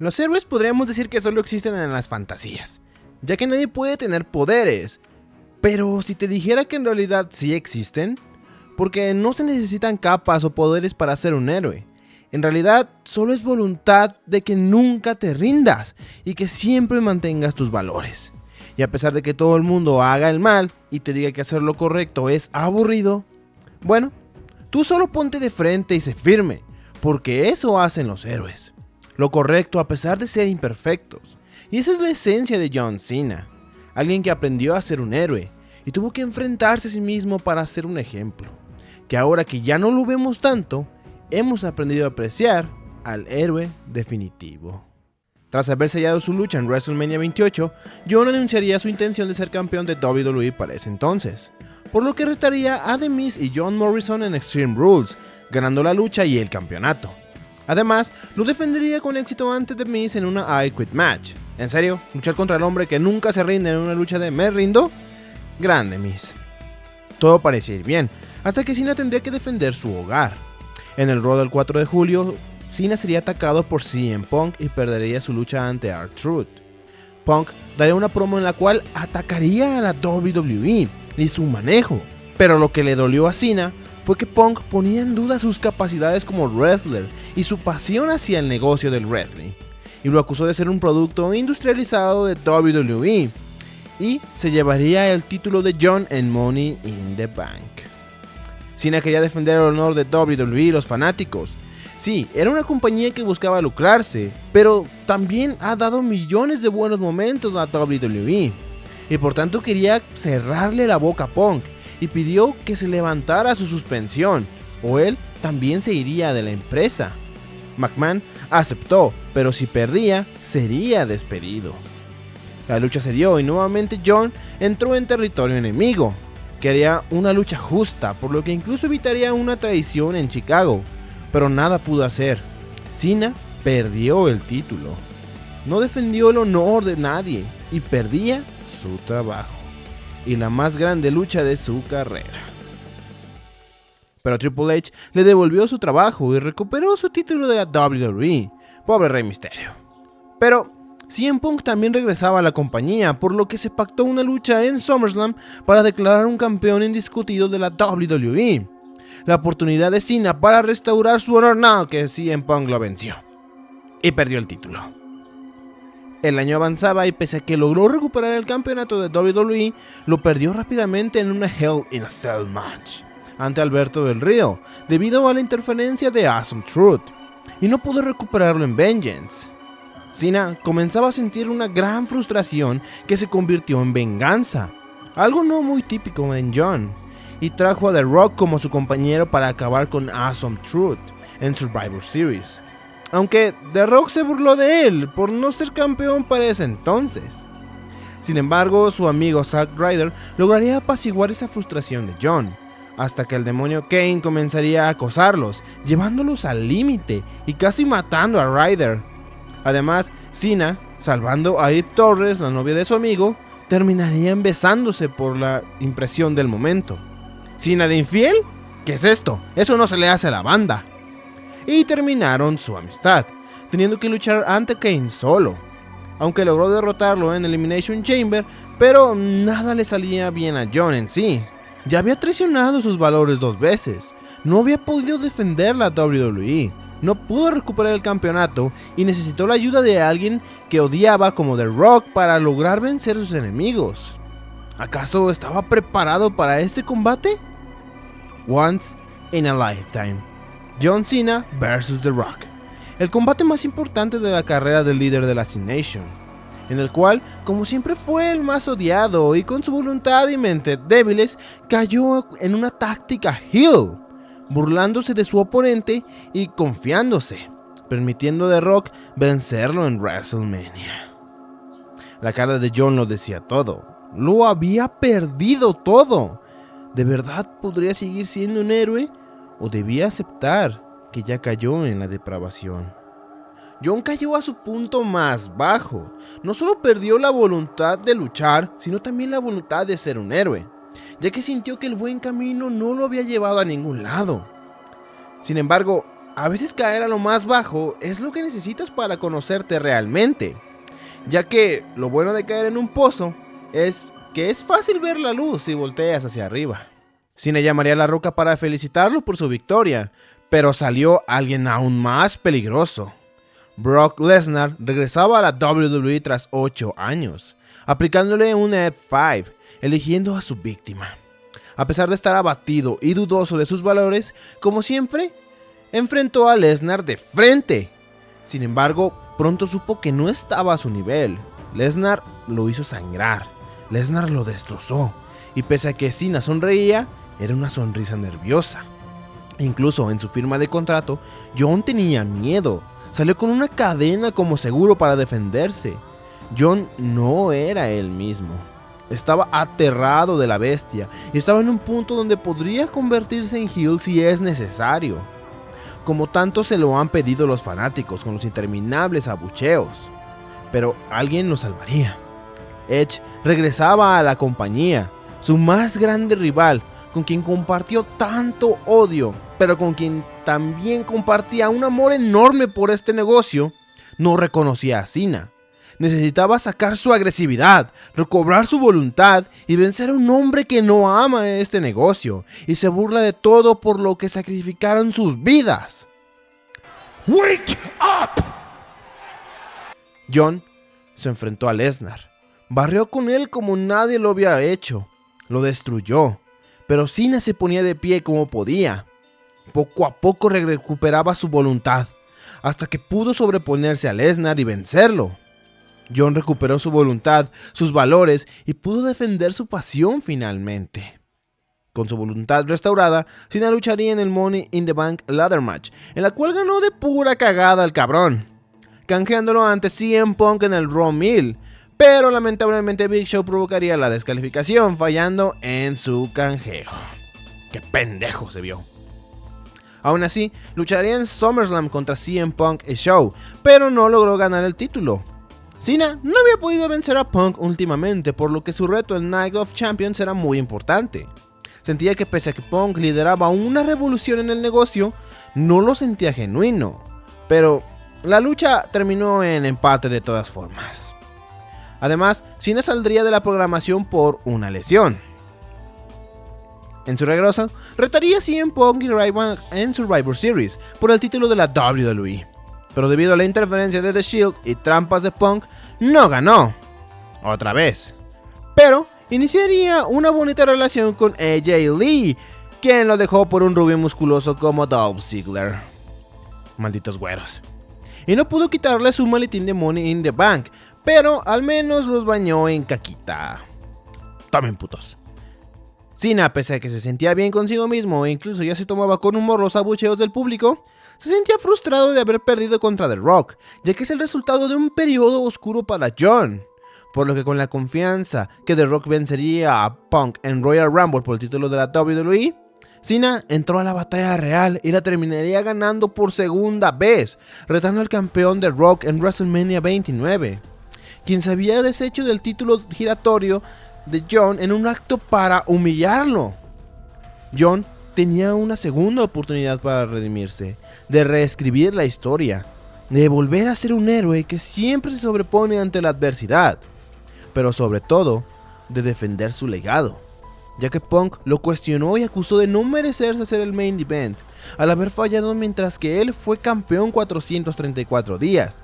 Los héroes podríamos decir que solo existen en las fantasías, ya que nadie puede tener poderes. Pero si te dijera que en realidad sí existen, porque no se necesitan capas o poderes para ser un héroe. En realidad, solo es voluntad de que nunca te rindas y que siempre mantengas tus valores. Y a pesar de que todo el mundo haga el mal y te diga que hacer lo correcto es aburrido, bueno, tú solo ponte de frente y sé firme, porque eso hacen los héroes. Lo correcto a pesar de ser imperfectos. Y esa es la esencia de John Cena. Alguien que aprendió a ser un héroe y tuvo que enfrentarse a sí mismo para ser un ejemplo. Que ahora que ya no lo vemos tanto, hemos aprendido a apreciar al héroe definitivo. Tras haber sellado su lucha en WrestleMania 28, John anunciaría su intención de ser campeón de WWE para ese entonces, por lo que retaría a The Miz y John Morrison en Extreme Rules, ganando la lucha y el campeonato. Además, lo defendería con éxito ante The Miz en una I Quit match. ¿En serio? ¿Luchar contra el hombre que nunca se rinde en una lucha de me rindo? Grande Miz. Todo parecía ir bien, hasta que Cena tendría que defender su hogar. En el Raw del 4 de julio, Cena sería atacado por CM Punk y perdería su lucha ante R-Truth. Punk daría una promo en la cual atacaría a la WWE y su manejo, pero lo que le dolió a Cena fue que Punk ponía en duda sus capacidades como wrestler y su pasión hacia el negocio del wrestling, y lo acusó de ser un producto industrializado de WWE, y se llevaría el título de John en Money in the Bank. Cena quería defender el honor de WWE y los fanáticos. Sí, era una compañía que buscaba lucrarse, pero también ha dado millones de buenos momentos a WWE, y por tanto quería cerrarle la boca a Punk, y pidió que se levantara su suspensión, o él también se iría de la empresa. McMahon aceptó, pero si perdía, sería despedido. La lucha se dio y nuevamente John entró en territorio enemigo. Quería una lucha justa, por lo que incluso evitaría una traición en Chicago, pero nada pudo hacer. Cena perdió el título. No defendió el honor de nadie y perdía su trabajo y la más grande lucha de su carrera. Pero Triple H le devolvió su trabajo y recuperó su título de la WWE. Pobre Rey Mysterio. Pero CM Punk también regresaba a la compañía, por lo que se pactó una lucha en SummerSlam para declarar un campeón indiscutido de la WWE. La oportunidad de Cena para restaurar su honor, no, que CM Punk lo venció y perdió el título. El año avanzaba y pese a que logró recuperar el campeonato de WWE, lo perdió rápidamente en una Hell in a Cell match ante Alberto del Río, debido a la interferencia de Awesome Truth, y no pudo recuperarlo en Vengeance. Cena comenzaba a sentir una gran frustración que se convirtió en venganza, algo no muy típico en John, y trajo a The Rock como su compañero para acabar con Awesome Truth en Survivor Series. Aunque The Rock se burló de él por no ser campeón para ese entonces. Sin embargo, su amigo Zack Ryder lograría apaciguar esa frustración de John, hasta que el demonio Kane comenzaría a acosarlos, llevándolos al límite y casi matando a Ryder. Además, Cena, salvando a Eve Torres, la novia de su amigo, terminarían besándose por la impresión del momento. ¿Cena de infiel? ¿Qué es esto? Eso no se le hace a la banda. Y terminaron su amistad, teniendo que luchar ante Kane solo, aunque logró derrotarlo en Elimination Chamber, pero nada le salía bien a John en sí. Ya había traicionado sus valores 2 veces, no había podido defender la WWE, no pudo recuperar el campeonato y necesitó la ayuda de alguien que odiaba como The Rock para lograr vencer a sus enemigos. ¿Acaso estaba preparado para este combate? Once in a Lifetime. John Cena vs. The Rock, el combate más importante de la carrera del líder de la Sin Nation, en el cual, como siempre fue el más odiado y con su voluntad y mente débiles, cayó en una táctica heel, burlándose de su oponente y confiándose, permitiendo a The Rock vencerlo en WrestleMania. La cara de John lo decía todo, lo había perdido todo. ¿De verdad podría seguir siendo un héroe? ¿O debía aceptar que ya cayó en la depravación? John cayó a su punto más bajo. No solo perdió la voluntad de luchar, sino también la voluntad de ser un héroe, ya que sintió que el buen camino no lo había llevado a ningún lado. Sin embargo, a veces caer a lo más bajo es lo que necesitas para conocerte realmente, ya que lo bueno de caer en un pozo es que es fácil ver la luz si volteas hacia arriba. Cena llamaría a La Roca para felicitarlo por su victoria, pero salió alguien aún más peligroso. Brock Lesnar regresaba a la WWE tras 8 años, aplicándole un F5, eligiendo a su víctima. A pesar de estar abatido y dudoso de sus valores, como siempre, enfrentó a Lesnar de frente. Sin embargo, pronto supo que no estaba a su nivel. Lesnar lo hizo sangrar, Lesnar lo destrozó, y pese a que Cena sonreía, era una sonrisa nerviosa. Incluso en su firma de contrato, John tenía miedo. Salió con una cadena como seguro para defenderse. John no era él mismo. Estaba aterrado de la bestia y estaba en un punto donde podría convertirse en heel si es necesario, como tanto se lo han pedido los fanáticos con los interminables abucheos. Pero alguien lo salvaría. Edge regresaba a la compañía, su más grande rival, con quien compartió tanto odio, pero con quien también compartía un amor enorme por este negocio. No reconocía a Cena. Necesitaba sacar su agresividad, recobrar su voluntad y vencer a un hombre que no ama este negocio y se burla de todo por lo que sacrificaron sus vidas. Wake up! John se enfrentó a Lesnar, barrió con él como nadie lo había hecho, lo destruyó, pero Cena se ponía de pie como podía. Poco a poco recuperaba su voluntad, hasta que pudo sobreponerse a Lesnar y vencerlo. John recuperó su voluntad, sus valores y pudo defender su pasión finalmente. Con su voluntad restaurada, Cena lucharía en el Money in the Bank Ladder Match, en la cual ganó de pura cagada al cabrón, canjeándolo ante CM Punk en el Raw Mill, pero lamentablemente Big Show provocaría la descalificación fallando en su canjeo. ¡Qué pendejo se vio! Aún así, lucharía en SummerSlam contra CM Punk y Show, pero no logró ganar el título. Cena no había podido vencer a Punk últimamente, por lo que su reto en Night of Champions era muy importante. Sentía que pese a que Punk lideraba una revolución en el negocio, no lo sentía genuino, pero la lucha terminó en empate de todas formas. Además, Cena saldría de la programación por una lesión. En su regreso, retaría a CM Punk y Ryback en Survivor Series por el título de la WWE. Pero debido a la interferencia de The Shield y trampas de Punk, no ganó. Otra vez. Pero iniciaría una bonita relación con AJ Lee, quien lo dejó por un rubio musculoso como Dolph Ziggler. Malditos güeros. Y no pudo quitarle su maletín de Money in the Bank, pero al menos los bañó en caquita. Tomen, putos. Cena, pese a que se sentía bien consigo mismo e incluso ya se tomaba con humor los abucheos del público, se sentía frustrado de haber perdido contra The Rock, ya que es el resultado de un periodo oscuro para John. Por lo que con la confianza que The Rock vencería a Punk en Royal Rumble por el título de la WWE, Cena entró a la batalla real y la terminaría ganando por segunda vez, retando al campeón The Rock en WrestleMania 29, quien se había deshecho del título giratorio de John en un acto para humillarlo. John tenía una segunda oportunidad para redimirse, de reescribir la historia, de volver a ser un héroe que siempre se sobrepone ante la adversidad, pero sobre todo, de defender su legado, ya que Punk lo cuestionó y acusó de no merecerse ser el main event, al haber fallado mientras que él fue campeón 434 días,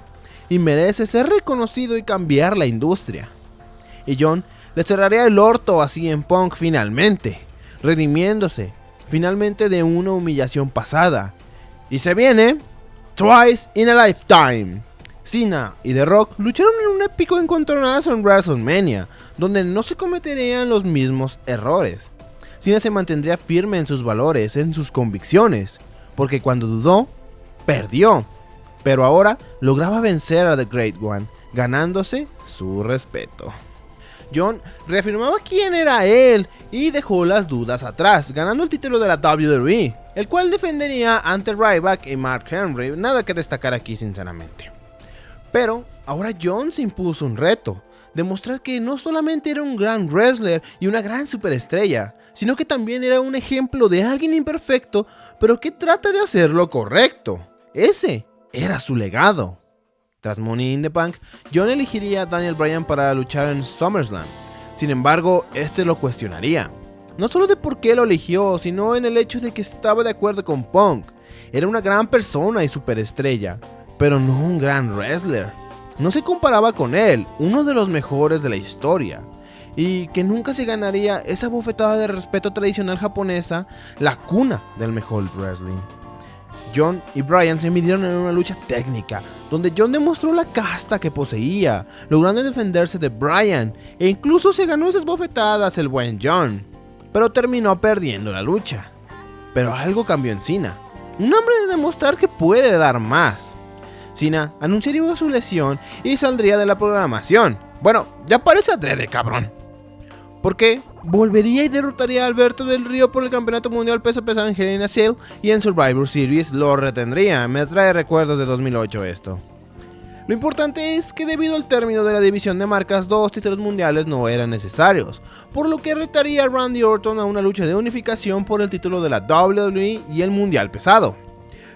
y merece ser reconocido y cambiar la industria. Y John le cerraría el orto a CM Punk finalmente, redimiéndose finalmente de una humillación pasada. Y se viene Twice in a Lifetime. Cena y The Rock lucharon en un épico encontronazo en WrestleMania, donde no se cometerían los mismos errores. Cena se mantendría firme en sus valores, en sus convicciones, porque cuando dudó, perdió. Pero ahora lograba vencer a The Great One, ganándose su respeto. John reafirmaba quién era él y dejó las dudas atrás, ganando el título de la WWE, el cual defendería ante Ryback y Mark Henry. Nada que destacar aquí sinceramente. Pero ahora John se impuso un reto, demostrar que no solamente era un gran wrestler y una gran superestrella, sino que también era un ejemplo de alguien imperfecto, pero que trata de hacer lo correcto. Ese era su legado. Tras Money in the Bank, John elegiría a Daniel Bryan para luchar en SummerSlam. Sin embargo, este lo cuestionaría. No solo de por qué lo eligió, sino en el hecho de que estaba de acuerdo con Punk. Era una gran persona y superestrella, pero no un gran wrestler. No se comparaba con él, uno de los mejores de la historia, y que nunca se ganaría esa bofetada de respeto tradicional japonesa, la cuna del mejor wrestling. John y Bryan se midieron en una lucha técnica, donde John demostró la casta que poseía, logrando defenderse de Bryan, e incluso se ganó esas bofetadas el buen John, pero terminó perdiendo la lucha. Pero algo cambió en Cena, un hombre de demostrar que puede dar más. Cena anunciaría su lesión y saldría de la programación. Bueno, ya parece adrede, cabrón. Porque volvería y derrotaría a Alberto del Río por el campeonato mundial peso pesado en Hell in a Cell, y en Survivor Series lo retendría. Me trae recuerdos de 2008 esto. Lo importante es que debido al término de la división de marcas, 2 títulos mundiales no eran necesarios, por lo que retaría a Randy Orton a una lucha de unificación por el título de la WWE y el mundial pesado.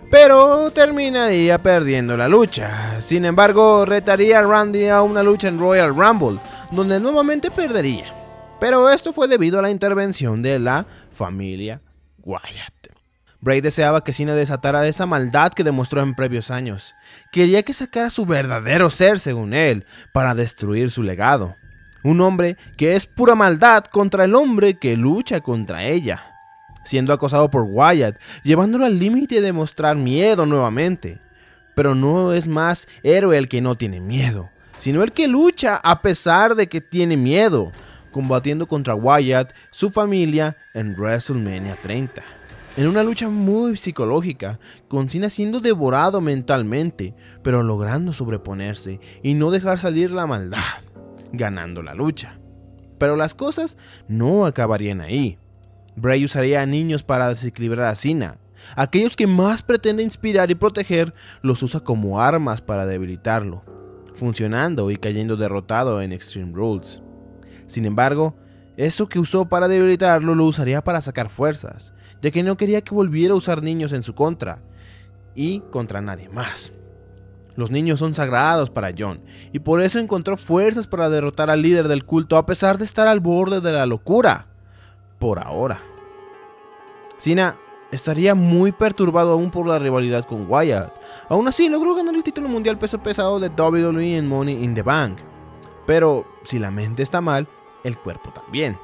Pero terminaría perdiendo la lucha. Sin embargo, retaría a Randy a una lucha en Royal Rumble, donde nuevamente perdería. Pero esto fue debido a la intervención de la familia Wyatt. Bray deseaba que Cena desatara esa maldad que demostró en previos años. Quería que sacara su verdadero ser, según él, para destruir su legado. Un hombre que es pura maldad contra el hombre que lucha contra ella. Siendo acosado por Wyatt, llevándolo al límite de mostrar miedo nuevamente. Pero no es más héroe el que no tiene miedo, sino el que lucha a pesar de que tiene miedo, combatiendo contra Wyatt, su familia, en WrestleMania 30. En una lucha muy psicológica, con Cena siendo devorado mentalmente, pero logrando sobreponerse y no dejar salir la maldad, ganando la lucha. Pero las cosas no acabarían ahí. Bray usaría a niños para desequilibrar a Cena. Aquellos que más pretende inspirar y proteger, los usa como armas para debilitarlo, funcionando y cayendo derrotado en Extreme Rules. Sin embargo, eso que usó para debilitarlo lo usaría para sacar fuerzas, ya que no quería que volviera a usar niños en su contra, y contra nadie más. Los niños son sagrados para John, y por eso encontró fuerzas para derrotar al líder del culto a pesar de estar al borde de la locura. Por ahora. Cena estaría muy perturbado aún por la rivalidad con Wyatt. Aún así logró ganar el título mundial peso pesado de WWE en Money in the Bank. Pero si la mente está mal, el cuerpo también.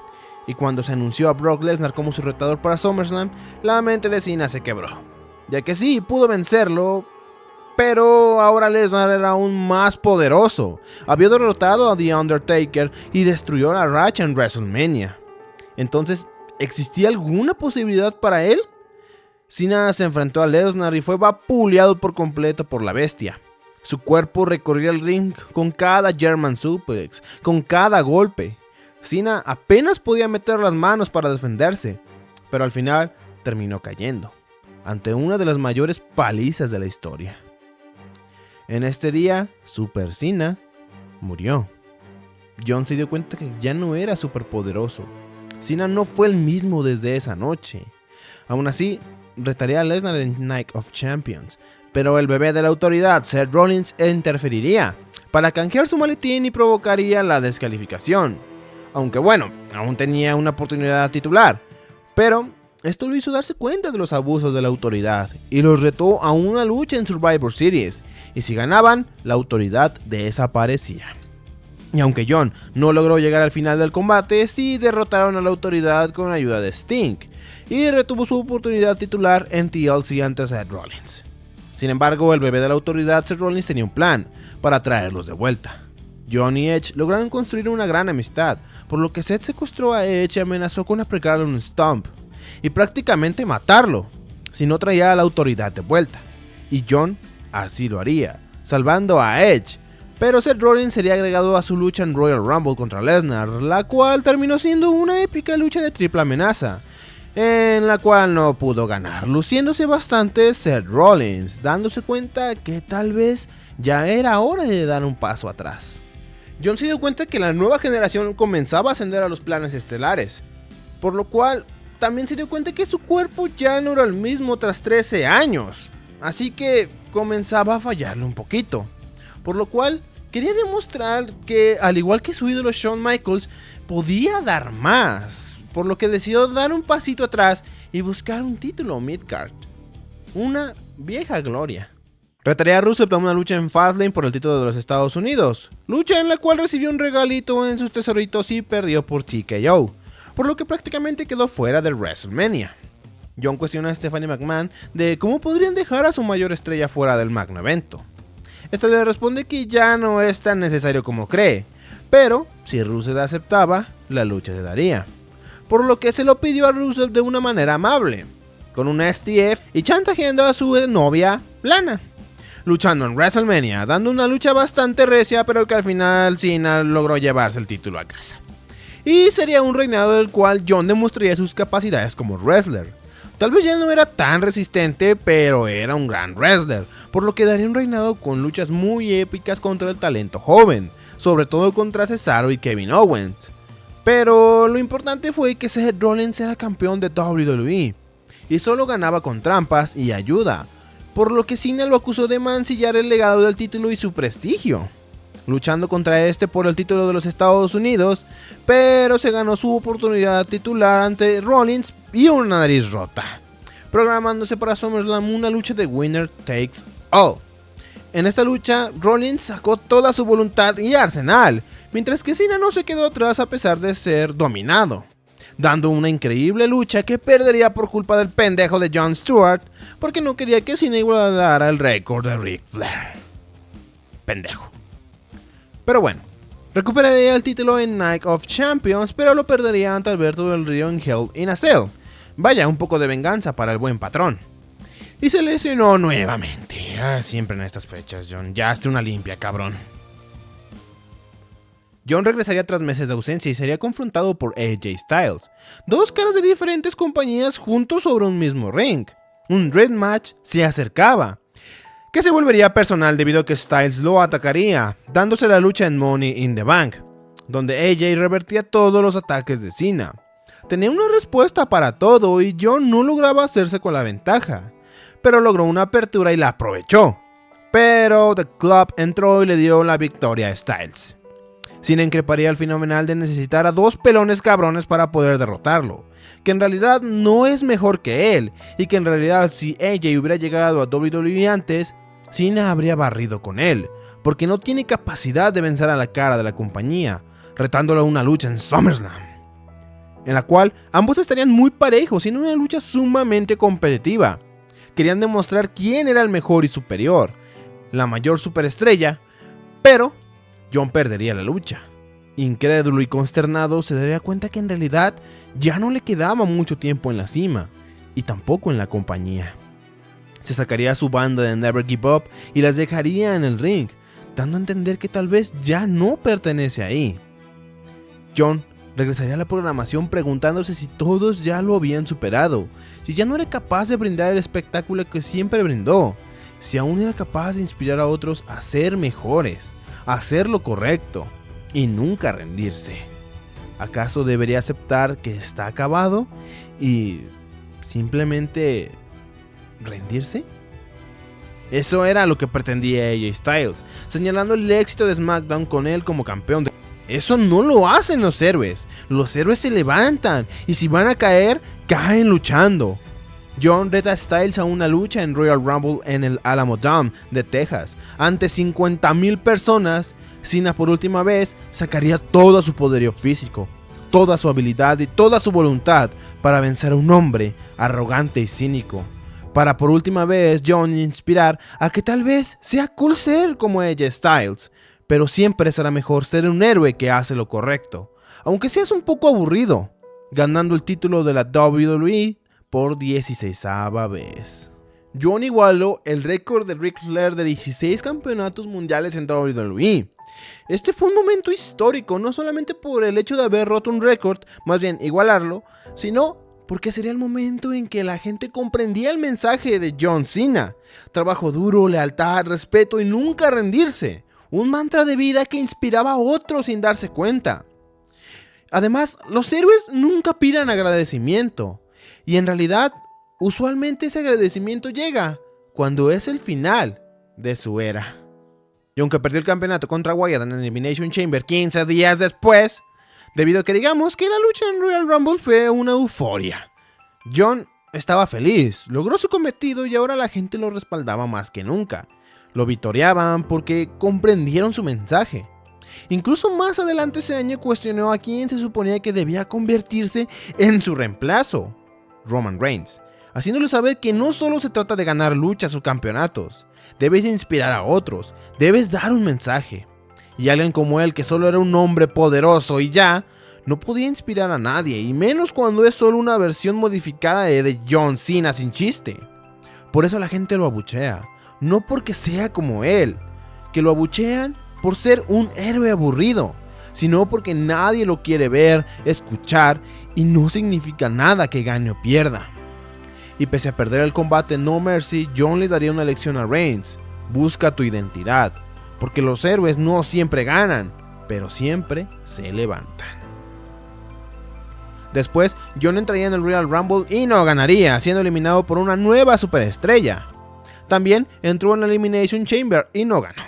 Y cuando se anunció a Brock Lesnar como su retador para SummerSlam, la mente de Cena se quebró. Ya que sí, pudo vencerlo, pero ahora Lesnar era aún más poderoso. Había derrotado a The Undertaker y destruyó la racha en WrestleMania. Entonces, ¿existía alguna posibilidad para él? Cena se enfrentó a Lesnar y fue vapuleado por completo por la bestia. Su cuerpo recorría el ring con cada German Suplex, con cada golpe. Cena apenas podía meter las manos para defenderse, pero al final terminó cayendo, ante una de las mayores palizas de la historia. En este día, Super Cena murió. John se dio cuenta que ya no era superpoderoso. Cena no fue el mismo desde esa noche. Aún así, retaría a Lesnar en Night of Champions, pero el bebé de la autoridad, Seth Rollins, interferiría para canjear su maletín y provocaría la descalificación. Aunque bueno, aún tenía una oportunidad titular, pero esto lo hizo darse cuenta de los abusos de la autoridad y los retó a una lucha en Survivor Series, y si ganaban, la autoridad desaparecía. Y aunque John no logró llegar al final del combate, sí derrotaron a la autoridad con ayuda de Sting, y retuvo su oportunidad titular en TLC ante Seth Rollins. Sin embargo, el bebé de la autoridad, Seth Rollins, tenía un plan para traerlos de vuelta. John y Edge lograron construir una gran amistad, por lo que Seth secuestró a Edge y amenazó con aplicarle un stomp y prácticamente matarlo si no traía a la autoridad de vuelta. Y John así lo haría, salvando a Edge. Pero Seth Rollins sería agregado a su lucha en Royal Rumble contra Lesnar, la cual terminó siendo una épica lucha de triple amenaza, en la cual no pudo ganar, luciéndose bastante Seth Rollins, dándose cuenta que tal vez ya era hora de dar un paso atrás. John se dio cuenta que la nueva generación comenzaba a ascender a los planes estelares, por lo cual también se dio cuenta que su cuerpo ya no era el mismo tras 13 años, así que comenzaba a fallarle un poquito, por lo cual quería demostrar que, al igual que su ídolo Shawn Michaels, podía dar más, por lo que decidió dar un pasito atrás y buscar un título midcard, una vieja gloria. Retaría a Rusev a una lucha en Fastlane por el título de los Estados Unidos, lucha en la cual recibió un regalito en sus tesoritos y perdió por TKO, por lo que prácticamente quedó fuera de WrestleMania. John cuestiona a Stephanie McMahon de cómo podrían dejar a su mayor estrella fuera del magno evento. Esta le responde que ya no es tan necesario como cree, pero si Rusev aceptaba, la lucha se daría, por lo que se lo pidió a Rusev de una manera amable, con una STF y chantajeando a su novia Lana, luchando en WrestleMania, dando una lucha bastante recia, pero que al final Cena logró llevarse el título a casa. Y sería un reinado del cual John demostraría sus capacidades como wrestler. Tal vez ya no era tan resistente, pero era un gran wrestler, por lo que daría un reinado con luchas muy épicas contra el talento joven, sobre todo contra Cesaro y Kevin Owens. Pero lo importante fue que Seth Rollins era campeón de WWE, y solo ganaba con trampas y ayuda, por lo que Cena lo acusó de mancillar el legado del título y su prestigio, luchando contra este por el título de los Estados Unidos, pero se ganó su oportunidad titular ante Rollins y una nariz rota, programándose para SummerSlam una lucha de Winner Takes All. En esta lucha, Rollins sacó toda su voluntad y arsenal, mientras que Cena no se quedó atrás a pesar de ser dominado, dando una increíble lucha que perdería por culpa del pendejo de Jon Stewart, porque no quería que Cena igualara el récord de Ric Flair. Pendejo. Pero bueno, recuperaría el título en Night of Champions, pero lo perdería ante Alberto del Río en Hell in a Cell. Vaya, un poco de venganza para el buen patrón. Y se lesionó nuevamente. Siempre en estas fechas, John. Ya hazte una limpia, cabrón. John regresaría tras meses de ausencia y sería confrontado por AJ Styles. Dos caras de diferentes compañías juntos sobre un mismo ring. Un Dream Match se acercaba, que se volvería personal debido a que Styles lo atacaría, dándose la lucha en Money in the Bank, donde AJ revertía todos los ataques de Cena. Tenía una respuesta para todo y John no lograba hacerse con la ventaja, pero logró una apertura y la aprovechó. Pero The Club entró y le dio la victoria a Styles. Cena increparía al fenomenal de necesitar a dos pelones cabrones para poder derrotarlo, que en realidad no es mejor que él, y que en realidad si AJ hubiera llegado a WWE antes, Cena habría barrido con él, porque no tiene capacidad de vencer a la cara de la compañía, retándolo a una lucha en SummerSlam, en la cual ambos estarían muy parejos y en una lucha sumamente competitiva. Querían demostrar quién era el mejor y superior, la mayor superestrella, pero John perdería la lucha. Incrédulo y consternado, se daría cuenta que en realidad ya no le quedaba mucho tiempo en la cima, y tampoco en la compañía. Se sacaría a su banda de Never Give Up y las dejaría en el ring, dando a entender que tal vez ya no pertenece ahí. John regresaría a la programación preguntándose si todos ya lo habían superado, si ya no era capaz de brindar el espectáculo que siempre brindó, si aún era capaz de inspirar a otros a ser mejores, a hacer lo correcto y nunca rendirse. ¿Acaso debería aceptar que está acabado y simplemente rendirse? Eso era lo que pretendía AJ Styles, señalando el éxito de SmackDown con él como campeón. Eso no lo hacen los héroes se levantan y si van a caer, caen luchando. John reta a Styles a una lucha en Royal Rumble en el Alamo Dome de Texas, ante 50,000 personas. Cena por última vez sacaría todo su poderío físico, toda su habilidad y toda su voluntad para vencer a un hombre arrogante y cínico, para por última vez John inspirar a que tal vez sea cool ser como AJ Styles, pero siempre será mejor ser un héroe que hace lo correcto, aunque seas un poco aburrido, ganando el título de la WWE por 16ª vez. John igualó el récord de Ric Flair de 16 campeonatos mundiales en WWE. Este fue un momento histórico, no solamente por el hecho de haber roto un récord, más bien igualarlo, sino porque sería el momento en que la gente comprendía el mensaje de John Cena: trabajo duro, lealtad, respeto y nunca rendirse. un mantra de vida que inspiraba a otros sin darse cuenta. Además, los héroes nunca piden agradecimiento, y en realidad, usualmente ese agradecimiento llega cuando es el final de su era. Y aunque perdió el campeonato contra Wyatt en Elimination Chamber 15 días después, debido a que digamos que la lucha en Royal Rumble fue una euforia, John estaba feliz, logró su cometido y ahora la gente lo respaldaba más que nunca. Lo vitoreaban porque comprendieron su mensaje. Incluso más adelante ese año cuestionó a quien se suponía que debía convertirse en su reemplazo, Roman Reigns, haciéndole saber que no solo se trata de ganar luchas o campeonatos, debes inspirar a otros, debes dar un mensaje. Y alguien como él, que solo era un hombre poderoso y ya, no podía inspirar a nadie, y menos cuando es solo una versión modificada de John Cena sin chiste. Por eso la gente lo abuchea, no porque sea como él, que lo abuchean por ser un héroe aburrido, sino porque nadie lo quiere ver, escuchar, y no significa nada que gane o pierda. Y pese a perder el combate en No Mercy, John le daría una lección a Reigns: busca tu identidad, porque los héroes no siempre ganan, pero siempre se levantan. Después, John entraría en el Royal Rumble y no ganaría, siendo eliminado por una nueva superestrella. También entró en la Elimination Chamber y no ganó,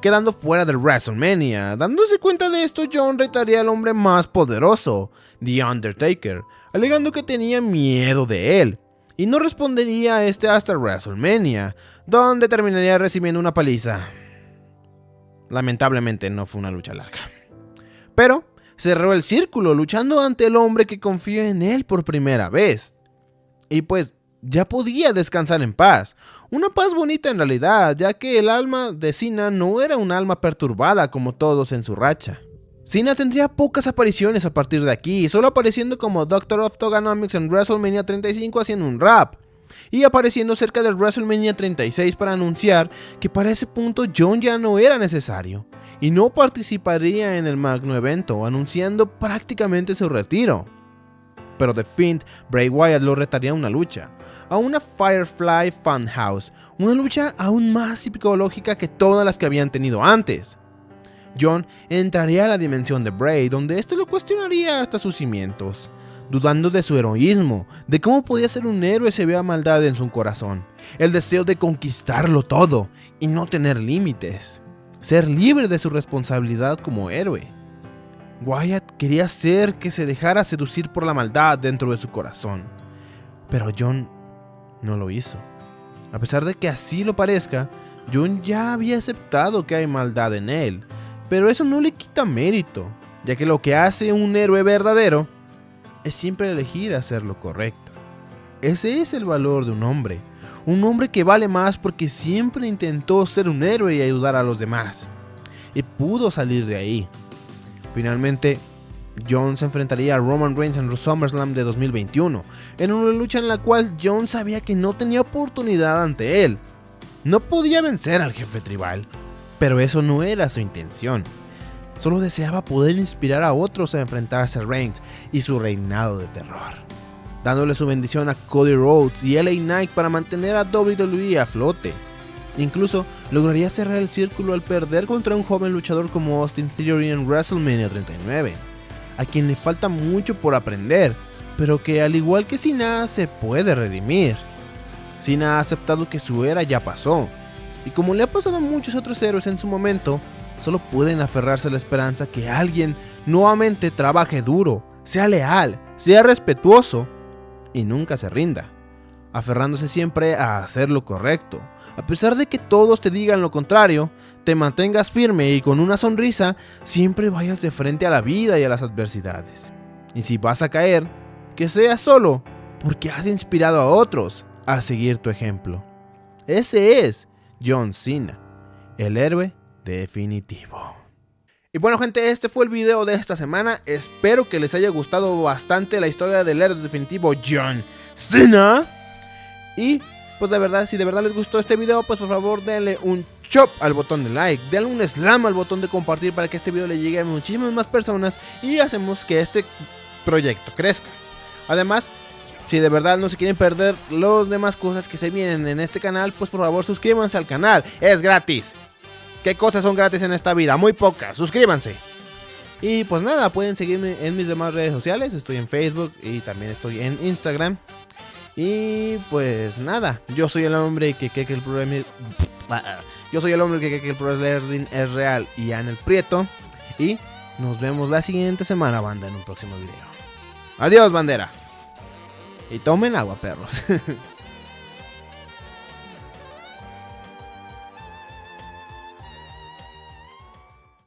quedando fuera de WrestleMania. Dándose cuenta de esto, John retaría al hombre más poderoso, The Undertaker, alegando que tenía miedo de él, y no respondería a este hasta WrestleMania, donde terminaría recibiendo una paliza. Lamentablemente no fue una lucha larga, pero cerró el círculo luchando ante el hombre que confió en él por primera vez. Y pues ya podía descansar en paz. Una paz bonita en realidad, ya que el alma de Cena no era un alma perturbada como todos en su racha. Cena tendría pocas apariciones a partir de aquí, solo apareciendo como Doctor of Togonomics en WrestleMania 35 haciendo un rap, y apareciendo cerca del WrestleMania 36 para anunciar que para ese punto John ya no era necesario, y no participaría en el magno evento, anunciando prácticamente su retiro. Pero The Fiend, Bray Wyatt, lo retaría a una lucha, a una Firefly Funhouse, una lucha aún más psicológica que todas las que habían tenido antes. John entraría a la dimensión de Bray, donde este lo cuestionaría hasta sus cimientos, dudando de su heroísmo, de cómo podía ser un héroe si había maldad en su corazón, el deseo de conquistarlo todo y no tener límites, ser libre de su responsabilidad como héroe. Wyatt quería hacer que se dejara seducir por la maldad dentro de su corazón, pero John no lo hizo. A pesar de que así lo parezca, John ya había aceptado que hay maldad en él, pero eso no le quita mérito, ya que lo que hace un héroe verdadero es siempre elegir hacer lo correcto. Ese es el valor de un hombre que vale más porque siempre intentó ser un héroe y ayudar a los demás, y pudo salir de ahí. Finalmente, John se enfrentaría a Roman Reigns en SummerSlam de 2021, en una lucha en la cual John sabía que no tenía oportunidad ante él. No podía vencer al jefe tribal, pero eso no era su intención. Solo deseaba poder inspirar a otros a enfrentarse a Reigns y su reinado de terror, dándole su bendición a Cody Rhodes y LA Knight para mantener a WWE a flote. Incluso lograría cerrar el círculo al perder contra un joven luchador como Austin Theory en WrestleMania 39, a quien le falta mucho por aprender, pero que al igual que Cena se puede redimir. Cena ha aceptado que su era ya pasó, y como le ha pasado a muchos otros héroes en su momento, solo pueden aferrarse a la esperanza que alguien nuevamente trabaje duro, sea leal, sea respetuoso y nunca se rinda, aferrándose siempre a hacer lo correcto. A pesar de que todos te digan lo contrario, te mantengas firme y con una sonrisa siempre vayas de frente a la vida y a las adversidades. Y si vas a caer, que sea solo porque has inspirado a otros a seguir tu ejemplo. Ese es John Cena, el héroe definitivo. Y bueno, gente, este fue el video de esta semana. Espero que les haya gustado bastante la historia del héroe definitivo John Cena. Y pues de verdad, si de verdad les gustó este video, pues por favor denle un chop al botón de like, denle un slam al botón de compartir para que este video le llegue a muchísimas más personas y hacemos que este proyecto crezca. Además, si de verdad no se quieren perder las demás cosas que se vienen en este canal, pues por favor suscríbanse al canal, es gratis. ¿Qué cosas son gratis en esta vida? Muy pocas. Suscríbanse. Y pues nada, pueden seguirme en mis demás redes sociales. Estoy en Facebook y también estoy en Instagram. Y pues nada, yo soy el hombre que cree que el pro wrestling es real, Ian el Prieto. Y nos vemos la siguiente semana, banda, en un próximo video. Adiós, bandera. Y tomen agua, perros.